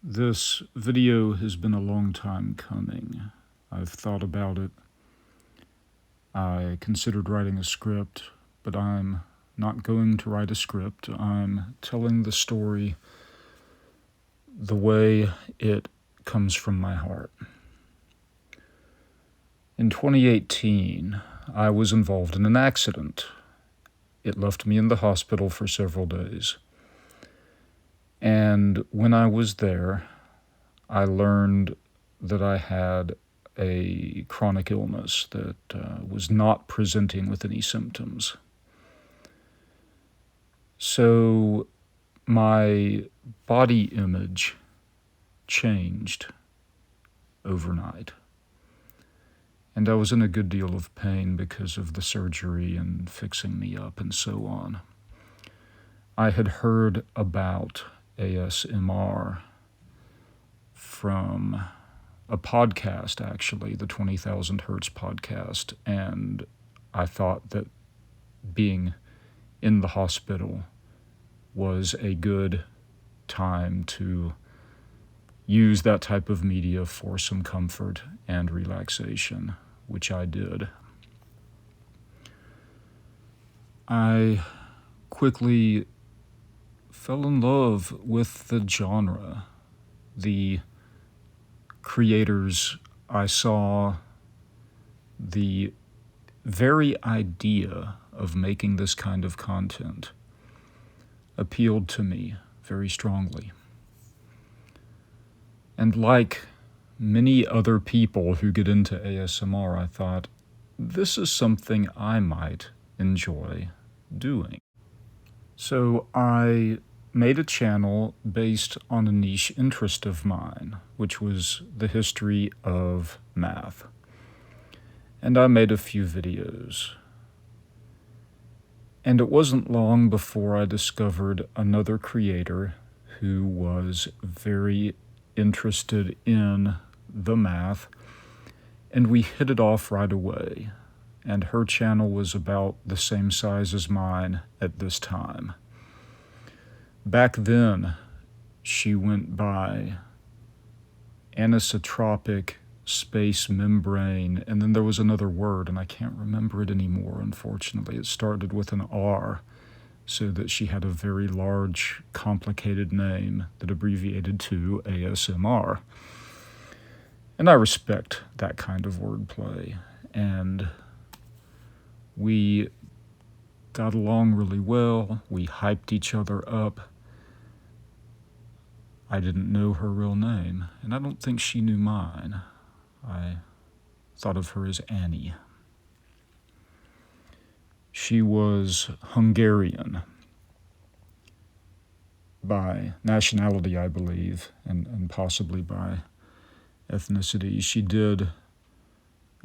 This video has been a long time coming. I've thought about it. I considered writing a script, but I'm not going to write a script. I'm telling the story the way it comes from my heart. In 2018, I was involved in an accident. It left me in the hospital for several days. And when I was there, I learned that I had a chronic illness that was not presenting with any symptoms. So my body image changed overnight. And I was in a good deal of pain because of the surgery and fixing me up and so on. I had heard about ASMR from a podcast, actually, the 20,000 Hertz podcast, and I thought that being in the hospital was a good time to use that type of media for some comfort and relaxation, which I did. I quickly fell in love with the genre. The creators I saw, the very idea of making this kind of content appealed to me very strongly. And like many other people who get into ASMR, I thought, this is something I might enjoy doing. So I made a channel based on a niche interest of mine, which was the history of math. And I made a few videos. And it wasn't long before I discovered another creator who was very interested in the math, and we hit it off right away. And her channel was about the same size as mine at this time. Back then, she went by anisotropic space membrane, and then there was another word, and I can't remember it anymore, unfortunately. It started with an R, so that she had a very large, complicated name that abbreviated to ASMR. And I respect that kind of wordplay, and we got along really well. We hyped each other up. I didn't know her real name, and I don't think she knew mine. I thought of her as Annie. She was Hungarian by nationality, I believe, and possibly by ethnicity. She did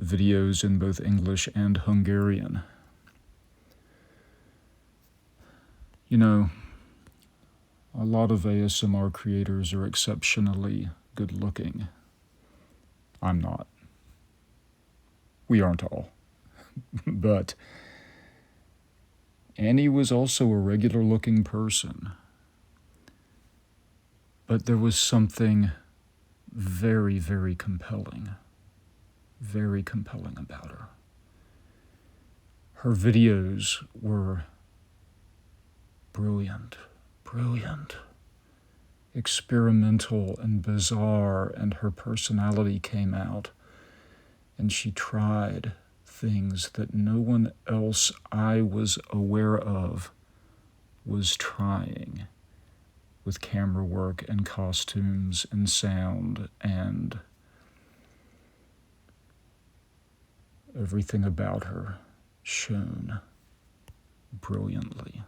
videos in both English and Hungarian. You know, a lot of ASMR creators are exceptionally good looking. I'm not. We aren't all. But Annie was also a regular looking person. But there was something very, very compelling about her. Her videos were brilliant, experimental and bizarre, and her personality came out, and she tried things that no one else I was aware of was trying, with camera work and costumes and sound, and everything about her shone brilliantly.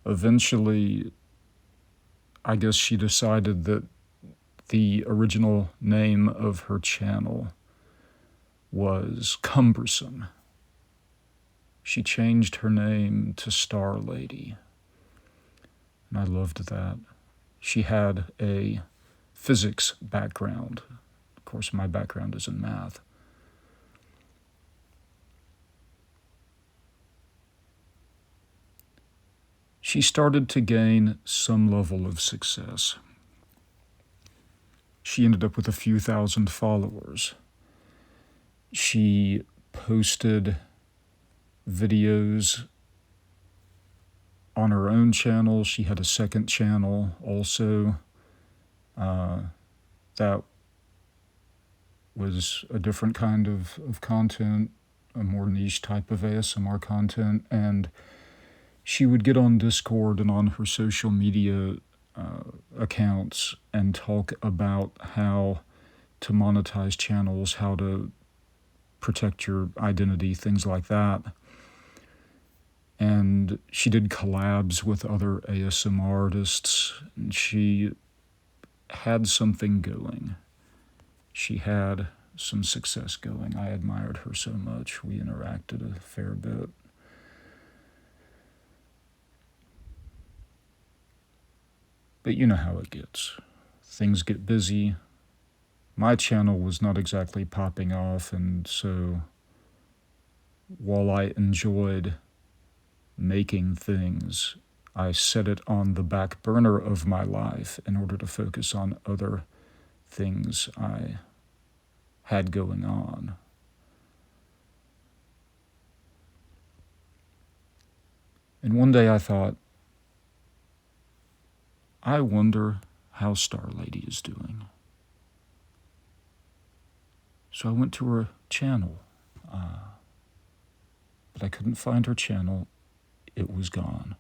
Eventually, I guess she decided that the original name of her channel was cumbersome. She changed her name to StarLady, and I loved that. She had a physics background. Of course, my background is in math. she started to gain some level of success. She ended up with a few thousand followers. She posted videos on her own channel. She had a second channel also that was a different kind of content, a more niche type of ASMR content, and she would get on Discord and on her social media accounts and talk about how to monetize channels, how to protect your identity, things like that. And she did collabs with other ASMR artists, and she had something going. She had some success going. I admired her so much. We interacted a fair bit. But you know how it gets. Things get busy. My channel was not exactly popping off, and so while I enjoyed making things, I set it on the back burner of my life in order to focus on other things I had going on. And one day I thought, I wonder how StarLady is doing. So I went to her channel, but I couldn't find her channel. It was gone.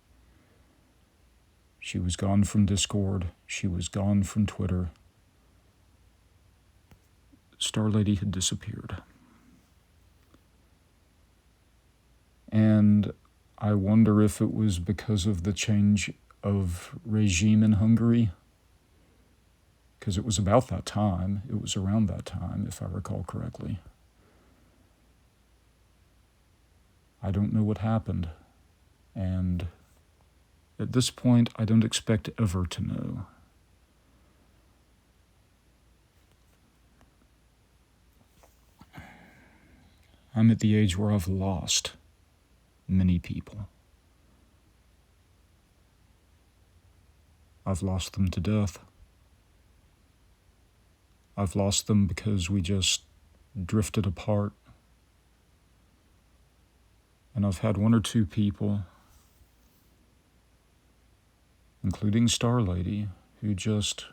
She was gone from Discord. She was gone from Twitter. StarLady had disappeared. And I wonder if it was because of the change of regime in Hungary, because it was about that time. It was around that time, if I recall correctly. I don't know what happened, and at this point, I don't expect ever to know. I'm at the age where I've lost many people. I've lost them to death. I've lost them because we just drifted apart. And I've had one or two people, including StarLady, who just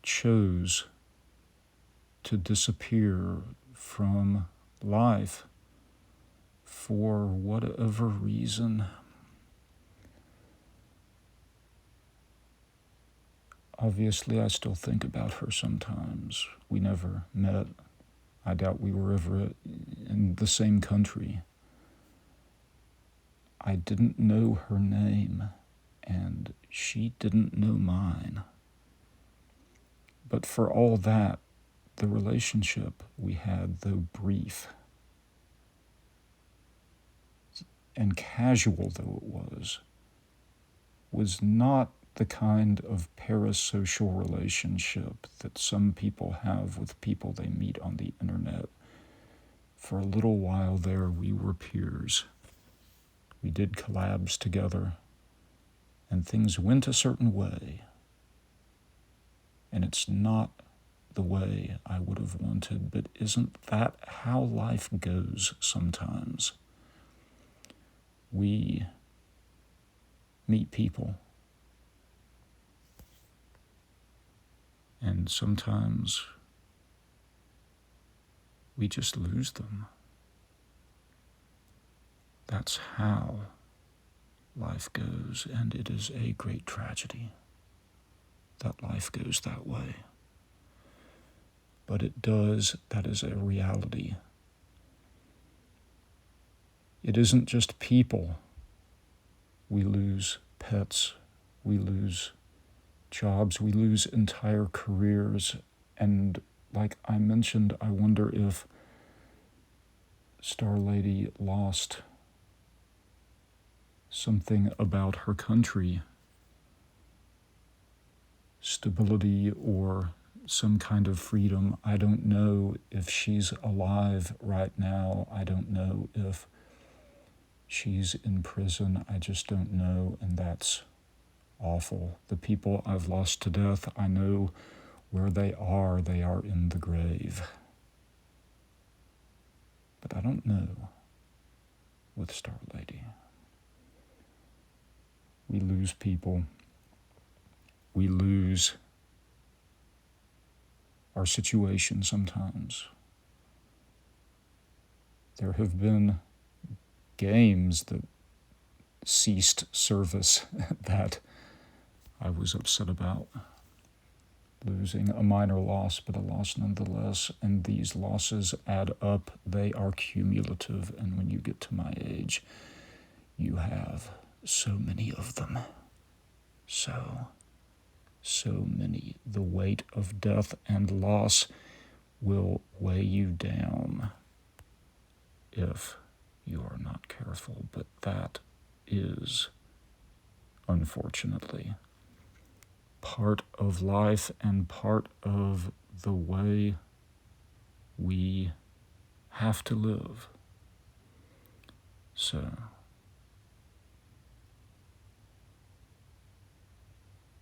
chose to disappear from life for whatever reason. Obviously, I still think about her sometimes. We never met. I doubt we were ever in the same country. I didn't know her name, and she didn't know mine. But for all that, the relationship we had, though brief and casual though it was not the kind of parasocial relationship that some people have with people they meet on the internet. For a little while there, we were peers. We did collabs together, and things went a certain way. And it's not the way I would have wanted, but isn't that how life goes sometimes? We meet people, and sometimes we just lose them. That's how life goes, and it is a great tragedy that life goes that way. But it does, that is a reality. It isn't just people. We lose pets, we lose jobs, we lose entire careers, and like I mentioned, I wonder if StarLady lost something about her country, stability or some kind of freedom. I don't know if she's alive right now. I don't know if she's in prison. I just don't know, and that's awful. The people I've lost to death, I know where they are. They are in the grave. But I don't know with StarLady. We lose people. We lose our situation sometimes. There have been games that ceased service that I was upset about. Losing a minor loss, but a loss nonetheless. And these losses add up. They are cumulative. And when you get to my age, you have so many of them. So many. The weight of death and loss will weigh you down if you are not careful. But that is, unfortunately, part of life and part of the way we have to live. So,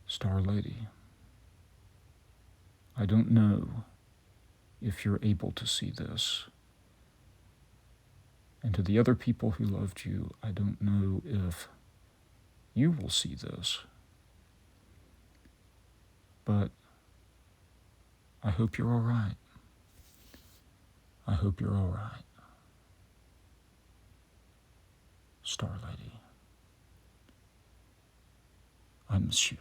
StarLady, I don't know if you're able to see this. And to the other people who loved you, I don't know if you will see this. But I hope you're all right. I hope you're all right. StarLady, I miss you.